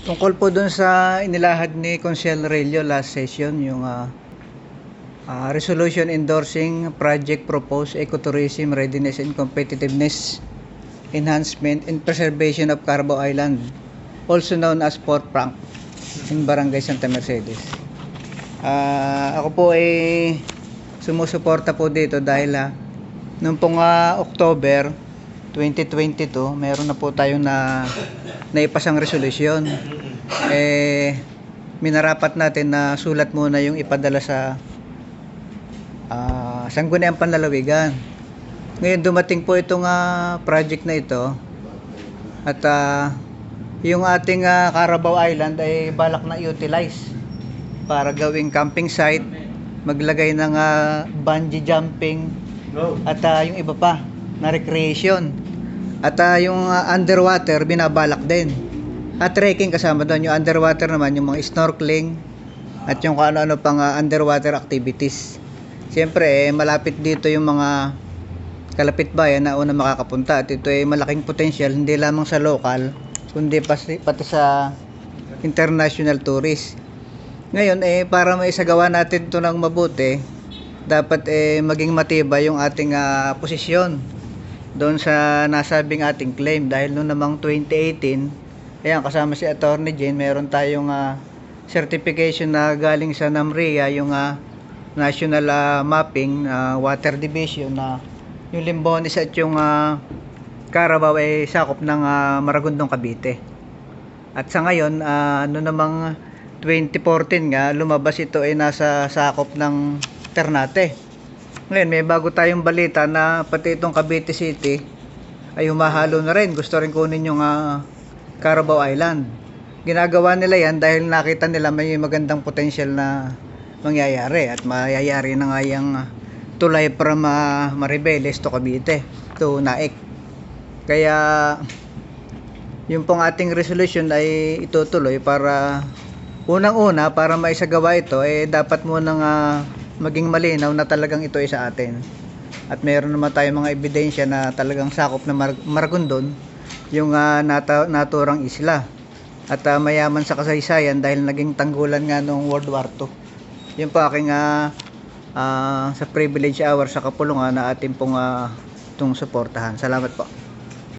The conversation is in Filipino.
Tungkol po dun sa inilahad ni Consiel Relio last session, yung resolution endorsing project proposed ecotourism readiness and competitiveness enhancement and preservation of Carabao Island, also known as Fort Frank, in Barangay Santa Mercedes. Ako po ay sumusuporta po dito dahil noong pong October 2022, meron na po tayong naipasang resolusyon. Minarapat natin na sulat muna yung ipadala sa Sangguniang Panlalawigan. Ngayon dumating po itong project na ito at yung ating Carabao Island ay balak na i-utilize para gawing camping site, maglagay ng bungee jumping at yung iba pa na recreation. At yung underwater binabalak din. At trekking kasama doon. Yung underwater naman, yung mga snorkeling at yung kung ano-ano pang underwater activities. Siyempre, malapit dito yung mga kalapit bayan na una makakapunta. At ito ay malaking potential, hindi lamang sa local, kundi pati sa international tourist. Ngayon, para maisagawa natin ito ng mabuti, dapat maging matibay yung ating posisyon doon sa nasabing ating claim. Dahil noong namang 2018, ayan, kasama si Attorney Jane, meron tayong certification na galing sa NAMRIA, yung National Mapping Water Division, na yung Limbones at yung Carabao ay sakop ng Maragondong, Cavite. At sa ngayon, ano namang 2014 nga, lumabas ito ay nasa sakop ng Ternate. Ngayon, may bago tayong balita na pati itong Cavite City ay humahalo na rin. Gusto rin kunin yung Carabao Island. Ginagawa nila yan dahil nakita nila may magandang potential na mangyayari. At mayayari na nga yung tulay from Maribeles to Cavite to Naik. Kaya yung pong ating resolution ay itutuloy para unang-una, para maisagawa ito, dapat munang maging malinaw na talagang ito ay sa atin. At meron naman tayong mga ebidensya na talagang sakop na Maragondon yung naturang isla. At mayaman sa kasaysayan dahil naging tanggulan nga noong World War II. Yun po aking sa privilege hour sa kapulungan na ating pong itong suportahan. Salamat po.